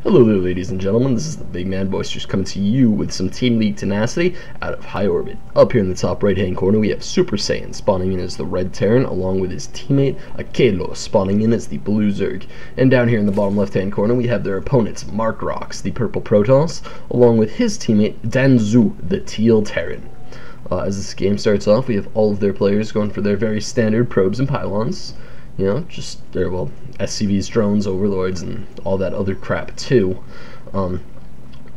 Hello there, ladies and gentlemen. This is the big man Boisterous coming to you with some Team League Tenacity out of high orbit. Up here in the top right hand corner we have SuperSaiyan spawning in as the red Terran along with his teammate Akeiloi spawning in as the blue Zerg. And down here in the bottom left hand corner we have their opponents Markrocks, the purple Protoss, along with his teammate Danxuye, the teal Terran. As this game starts off, we have all of their players going for their very standard probes and pylons. You know, just their, well, SCVs, drones, overlords, and all that other crap too.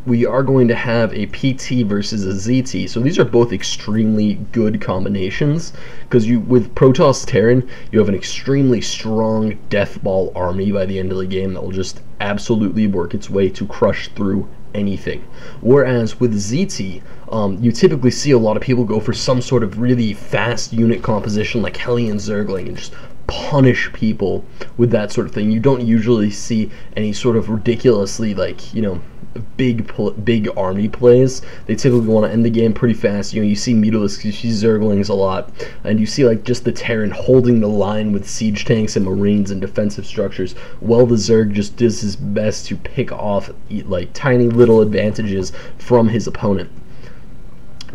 We are going to have a PT versus a ZT, so these are both extremely good combinations, because with Protoss Terran, you have an extremely strong death ball army by the end of the game that will just absolutely work its way to crush through anything. Whereas with ZT, you typically see a lot of people go for some sort of really fast unit composition like Hellion Zergling and just punish people with that sort of thing. You don't usually see any sort of ridiculously, like, you know, big army plays. They typically want to end the game pretty fast. You know, you see Mutalisks, you see Zerglings a lot, and you see like just the Terran holding the line with siege tanks and marines and defensive structures, while the Zerg just does his best to pick off like tiny little advantages from his opponent.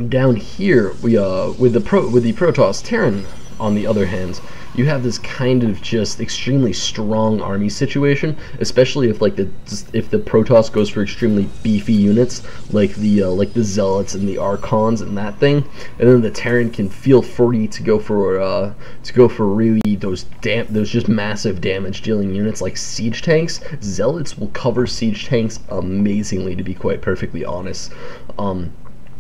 Down here, we with the Protoss Terran, on the other hand, you have this kind of just extremely strong army situation, especially if like the Protoss goes for extremely beefy units like the Zealots and the Archons and that thing, and then the Terran can feel free to go for really those just massive damage dealing units like siege tanks. Zealots will cover siege tanks amazingly, to be quite perfectly honest.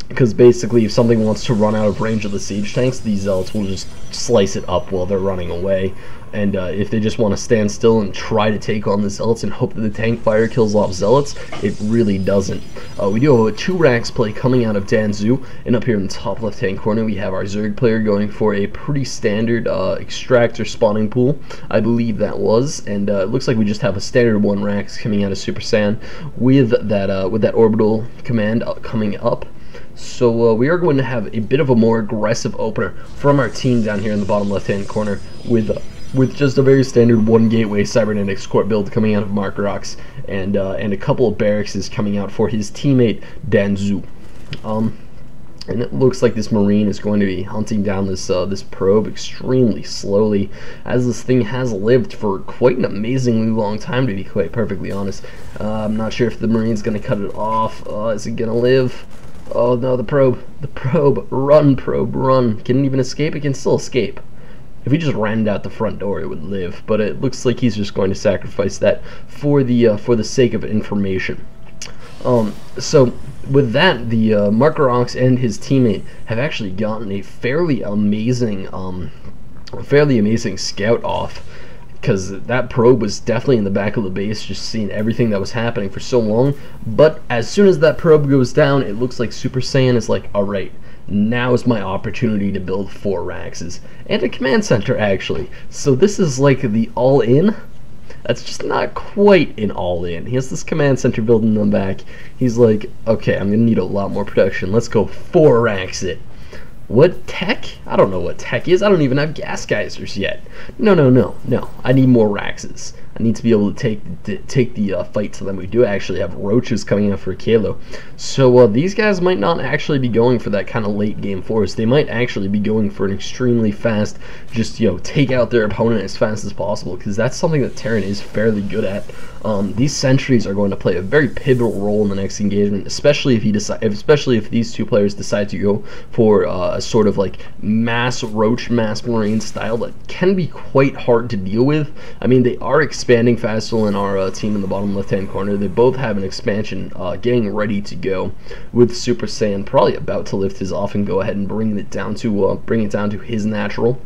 Because basically if something wants to run out of range of the siege tanks, these Zealots will just slice it up while they're running away. And if they just want to stand still and try to take on the Zealots and hope that the tank fire kills off Zealots, it really doesn't. We do have a 2 racks play coming out of Danxuye, and up here in the top left hand corner we have our Zerg player going for a pretty standard extractor spawning pool, I believe that was, and it looks like we just have a standard 1 racks coming out of SuperSaiyan with that orbital command coming up. So we are going to have a bit of a more aggressive opener from our team down here in the bottom left hand corner with just a very standard 1 gateway cybernetics core build coming out of Markrocks, and a couple of barracks is coming out for his teammate Danxuye. And it looks like this marine is going to be hunting down this probe extremely slowly, as this thing has lived for quite an amazingly long time, to be quite perfectly honest. I'm not sure if the marine's going to cut it off. Is it going to live? Oh no, the probe, run probe, run. Can it even escape? It can still escape. If he just ran out the front door, it would live, but it looks like he's just going to sacrifice that for the sake of information. So with that, the Markrocks and his teammate have actually gotten a fairly amazing scout off, because that probe was definitely in the back of the base, just seeing everything that was happening for so long. But as soon as that probe goes down, it looks like SuperSaiyan is like, alright, now is my opportunity to build 4 racks and a command center, actually. So this is like the all-in. That's just not quite an all-in. He has this command center built in the back. He's like, okay, I'm gonna need a lot more production. Let's go 4 racks it. What tech? I don't know what tech is. I don't even have gas geysers yet. No. I need more Raxes. I need to be able to take the fight to them. We do actually have roaches coming out for Akeiloi. So these guys might not actually be going for that kind of late game force. They might actually be going for an extremely fast, just, you know, take out their opponent as fast as possible, because that's something that Terran is fairly good at. These sentries are going to play a very pivotal role in the next engagement, especially if these 2 players decide to go for a sort of like mass roach, mass marine style that can be quite hard to deal with. I mean, they are expanding faster than our team in the bottom left hand corner. They both have an expansion getting ready to go, with SuperSaiyan probably about to lift his off and go ahead and bring it down to his natural.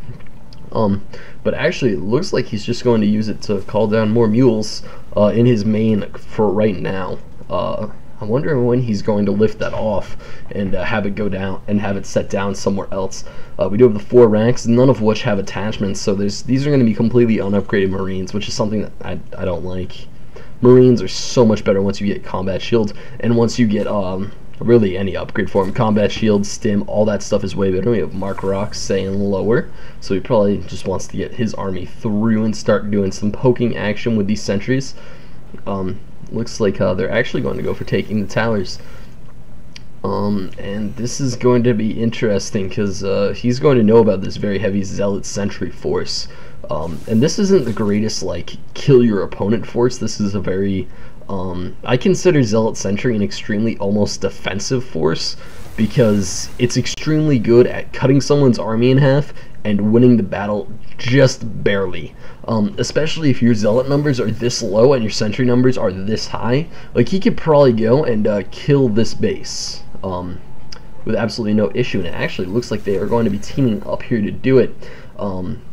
But actually it looks like he's just going to use it to call down more mules in his main for right now. I'm wondering when he's going to lift that off and have it go down and have it set down somewhere else. We do have the 4 racks, none of which have attachments, so these are going to be completely unupgraded marines, which is something that I don't like. Marines are so much better once you get combat shields, and once you get really any upgrade for him. Combat shield, stim, all that stuff is way better. We have Markrocks saying lower, so he probably just wants to get his army through and start doing some poking action with these sentries. looks like they're actually going to go for taking the towers. And this is going to be interesting because he's going to know about this very heavy Zealot Sentry force. And this isn't the greatest, like, kill your opponent force. This is a very, I consider Zealot Sentry an extremely almost defensive force, because it's extremely good at cutting someone's army in half and winning the battle just barely. Especially if your Zealot numbers are this low and your Sentry numbers are this high. Like, he could probably go and kill this base with absolutely no issue, and it actually looks like they are going to be teaming up here to do it.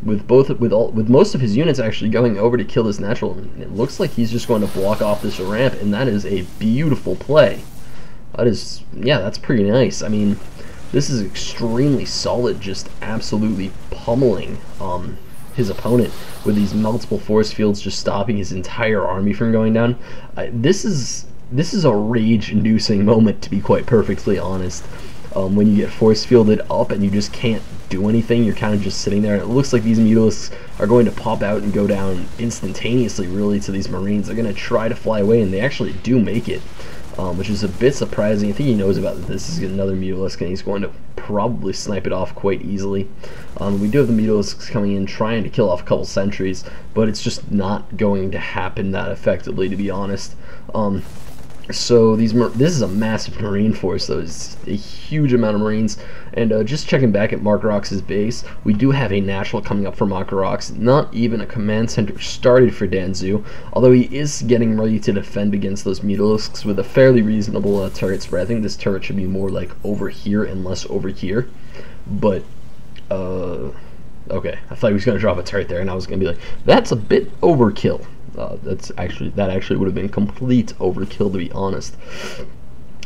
With most of his units actually going over to kill this natural. It looks like he's just going to block off this ramp, and that is a beautiful play. That is, yeah, that's pretty nice. I mean, this is extremely solid, just absolutely pummeling his opponent with these multiple force fields, just stopping his entire army from going down. This is a rage-inducing moment, to be quite perfectly honest. When you get force fielded up and you just can't do anything, you're kind of just sitting there, and it looks like these Mutalisks are going to pop out and go down instantaneously, really, to these Marines. They're going to try to fly away, and they actually do make it, which is a bit surprising. I think he knows about this is another Mutalisk, and he's going to probably snipe it off quite easily. We do have the Mutalisks coming in, trying to kill off a couple sentries, but it's just not going to happen that effectively, to be honest. So this is a massive Marine force, though. It's a huge amount of Marines. And just checking back at Markrocks' base, we do have a natural coming up for Markrocks. Not even a command center started for Danxuye, although he is getting ready to defend against those Mutalisks with a fairly reasonable turret spread. I think this turret should be more like over here and less over here. But, okay, I thought he was going to drop a turret there, and I was going to be like, that's a bit overkill. That actually would have been complete overkill, to be honest.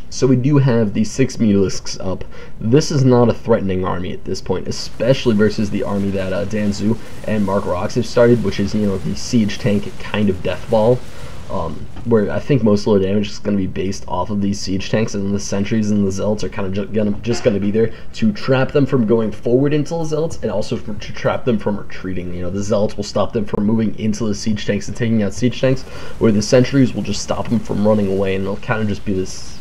So we do have these 6 Mutalisks up. This is not a threatening army at this point, especially versus the army that Danxuye and Markrocks have started, which is, you know, the siege tank kind of death ball, where I think most of the damage is going to be based off of these siege tanks, and the sentries and the zealots are kind of just going to be there to trap them from going forward into the zealots, and also to trap them from retreating. You know, the zealots will stop them from moving into the siege tanks and taking out siege tanks, where the sentries will just stop them from running away, and it'll kind of just be this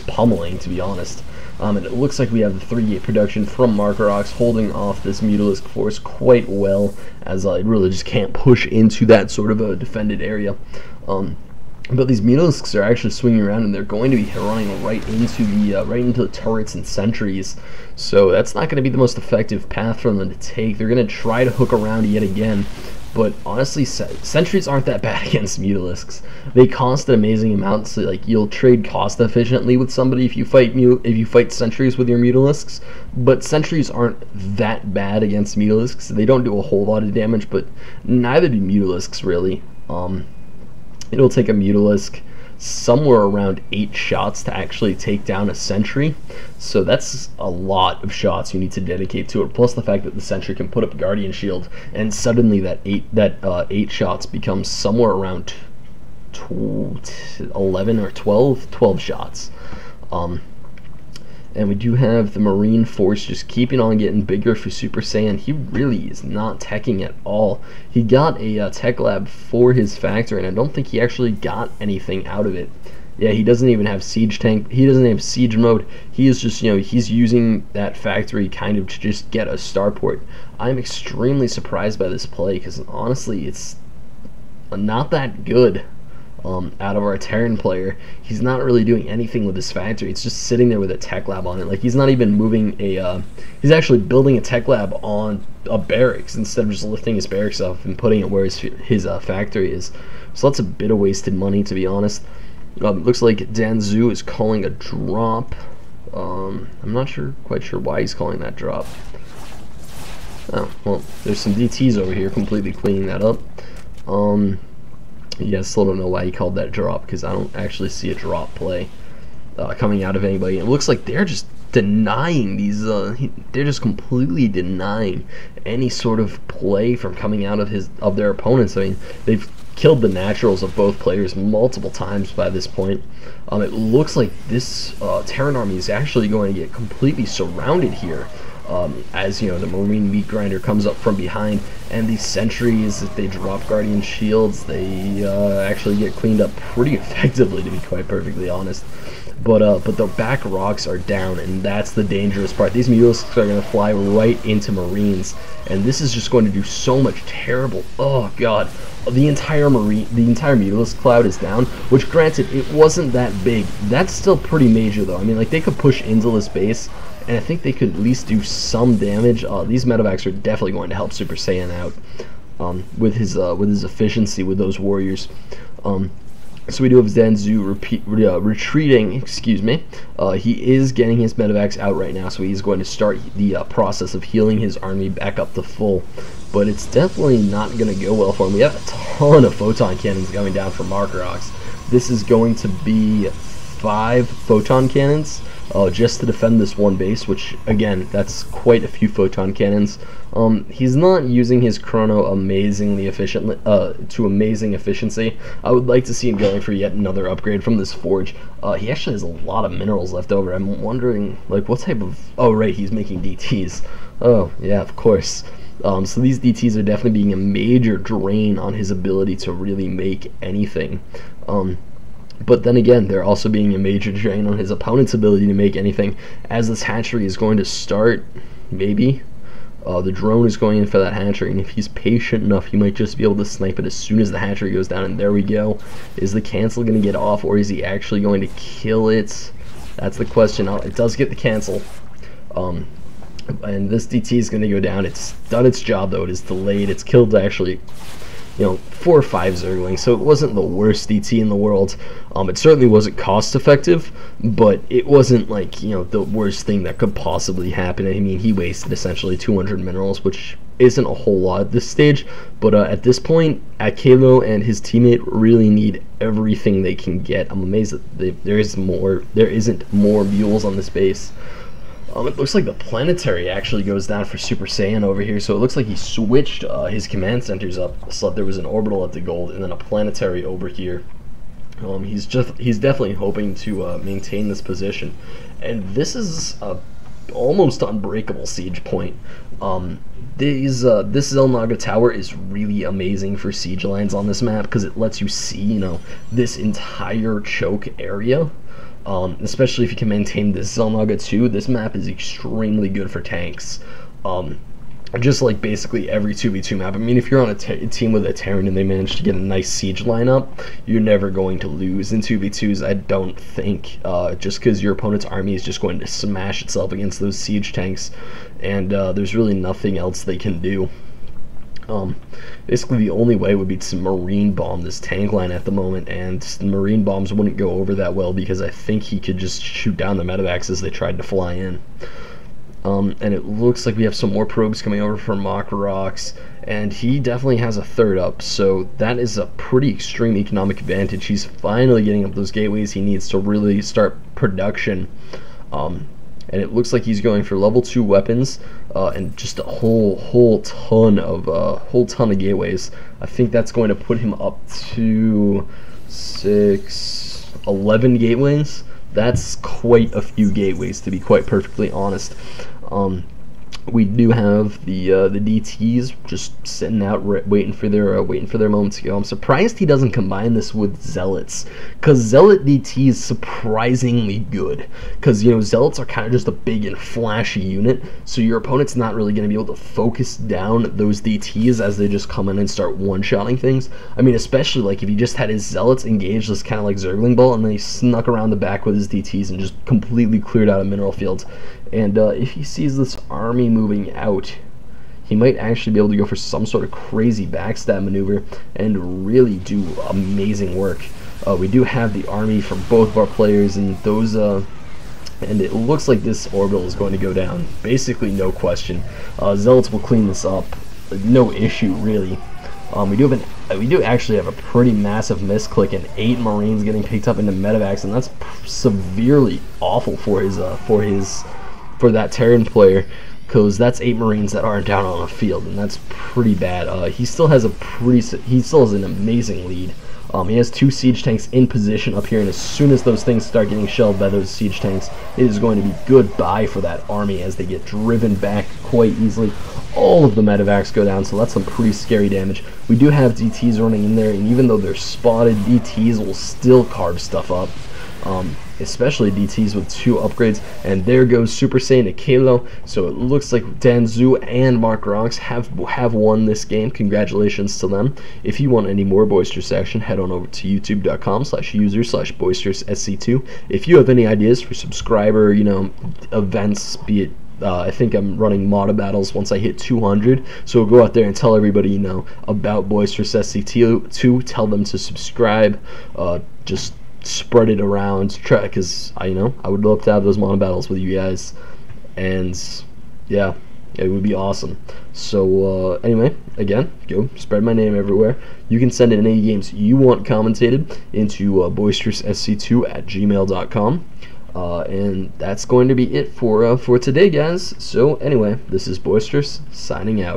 pummeling, to be honest. And it looks like we have the 3-gate production from Markrocks holding off this Mutalisk force quite well, as it really just can't push into that sort of a defended area. But these Mutalisks are actually swinging around, and they're going to be running right into the turrets and sentries. So that's not going to be the most effective path for them to take. They're going to try to hook around yet again. But honestly, sentries aren't that bad against Mutalisks. They cost an amazing amount. So, like, you'll trade cost efficiently with somebody if you fight sentries with your Mutalisks. But sentries aren't that bad against Mutalisks. They don't do a whole lot of damage, but neither do Mutalisks really. It'll take a Mutalisk somewhere around 8 shots to actually take down a sentry, so that's a lot of shots you need to dedicate to it, plus the fact that the sentry can put up a guardian shield, and suddenly that 8 shots becomes somewhere around 11 or 12 shots. And we do have the Marine force just keeping on getting bigger for Super Saiyan. He really is not teching at all. He got a tech lab for his factory, and I don't think he actually got anything out of it. Yeah, he doesn't even have siege tank. He doesn't have siege mode. He is just, you know, he's using that factory kind of to just get a starport. I'm extremely surprised by this play, because honestly, it's not that good. Out of our Terran player, he's not really doing anything with his factory. It's just sitting there with a tech lab on it. Like, he's not even moving he's actually building a tech lab on a barracks instead of just lifting his barracks up and putting it where his factory is. So that's a bit of wasted money, to be honest. Looks like Danxuye is calling a drop. I'm not quite sure why he's calling that drop. Oh, well, there's some DTs over here completely cleaning that up. Yeah, I still don't know why he called that drop, because I don't actually see a drop play coming out of anybody. It looks like they're just denying these, they're just completely denying any sort of play from coming out of their opponents. I mean, they've killed the naturals of both players multiple times by this point. It looks like this Terran army is actually going to get completely surrounded here. as you know, the Marine meat grinder comes up from behind, and these sentries, if they drop Guardian shields, they actually get cleaned up pretty effectively, to be quite perfectly honest. But the back rocks are down, and that's the dangerous part. These Mutalisks are going to fly right into Marines, and this is just going to do so much terrible. Oh god, the entire Mutalisk cloud is down. Which, granted, it wasn't that big. That's still pretty major, though. I mean, like, they could push into this base, and I think they could at least do some damage. These medevacs are definitely going to help Super Saiyan out with his efficiency with those warriors. So we do have Danxuye retreating, excuse me. He is getting his medevacs out right now, so he's going to start the process of healing his army back up to full. But it's definitely not going to go well for him. We have a ton of photon cannons going down for Markrocks. This is going to be 5 photon cannons just to defend this one base, which, again, that's quite a few photon cannons. He's not using his chrono amazingly efficiently to amazing efficiency. I would like to see him going for yet another upgrade from this forge. He actually has a lot of minerals left over. I'm wondering, like, what type of... Oh, right, he's making DTs. Oh, yeah, of course. So these DTs are definitely being a major drain on his ability to really make anything. But then again, they're also being a major drain on his opponent's ability to make anything, as this hatchery is going to start, maybe. The drone is going in for that hatchery, and if he's patient enough, he might just be able to snipe it as soon as the hatchery goes down, and there we go. Is the cancel going to get off, or is he actually going to kill it? That's the question. It does get the cancel. And this DT is going to go down. It's done its job, though. It is delayed. It's killed actually, you know, 4 or 5 Zerglings, so it wasn't the worst DT in the world. It certainly wasn't cost effective, but it wasn't, like, you know, the worst thing that could possibly happen. I mean, he wasted essentially 200 minerals, which isn't a whole lot at this stage, but at this point, Akeiloi and his teammate really need everything they can get. I'm amazed that there isn't more mules on this base. It looks like the planetary actually goes down for Super Saiyan over here, so it looks like he switched his command centers up, so that there was an orbital at the gold and then a planetary over here. He's definitely hoping to maintain this position, and this is a almost unbreakable siege point. This Xel'Naga tower is really amazing for siege lines on this map because it lets you see, you know, this entire choke area. Especially if you can maintain this Xel'Naga 2, this map is extremely good for tanks. Just like basically every 2v2 map. I mean, if you're on a team with a Terran and they manage to get a nice siege lineup, you're never going to lose in 2v2s, I don't think. Just because your opponent's army is just going to smash itself against those siege tanks, and there's really nothing else they can do. Basically the only way would be to marine bomb this tank line at the moment, and the marine bombs wouldn't go over that well because I think he could just shoot down the medevacs as they tried to fly in. And it looks like we have some more probes coming over from Markrocks, and he definitely has a third up, so that is a pretty extreme economic advantage. He's finally getting up those gateways he needs to really start production. And it looks like he's going for level 2 weapons and just a whole ton of gateways. I think that's going to put him up to 11 gateways. That's quite a few gateways, to be quite perfectly honest. We do have the DTs just sitting out, waiting for their moment to go. I'm surprised he doesn't combine this with Zealots, because Zealot DT is surprisingly good. Because, you know, Zealots are kind of just a big and flashy unit, so your opponent's not really going to be able to focus down those DTs as they just come in and start one-shotting things. I mean, especially like if he just had his Zealots engaged as kind of like Zergling Bolt, and then he snuck around the back with his DTs and just completely cleared out of mineral fields. And if he sees this army moving out, he might actually be able to go for some sort of crazy backstab maneuver and really do amazing work. We do have the army from both of our players, and those and it looks like this orbital is going to go down. Basically, no question. Zealots will clean this up, no issue really. We do actually have a pretty massive misclick and 8 Marines getting picked up into medevacs, and that's severely awful for that Terran player, because that's 8 Marines that aren't down on the field, and that's pretty bad. He still has an amazing lead. He has 2 siege tanks in position up here, and as soon as those things start getting shelled by those siege tanks, it is going to be goodbye for that army as they get driven back quite easily. All of the medevacs go down, so that's some pretty scary damage. We do have DTs running in there, and even though they're spotted, DTs will still carve stuff up. Especially DTs with 2 upgrades, and there goes Super Saiyan Akeiloi. So it looks like Danxuye and Markrocks have won this game. Congratulations to them. If you want any more Boisterous action, head on over to youtube.com/user/BoisterousSC2. If you have any ideas for subscriber, events, be it I think I'm running mod battles once I hit 200, so go out there and tell everybody about Boisterous SC2. Tell them to subscribe. Just spread it around, because I would love to have those mono battles with you guys, and yeah, it would be awesome. So anyway, again, go spread my name everywhere. You can send in any games you want commentated into boisteroussc2@gmail.com. And that's going to be it for today, guys. So anyway, this is Boisterous signing out.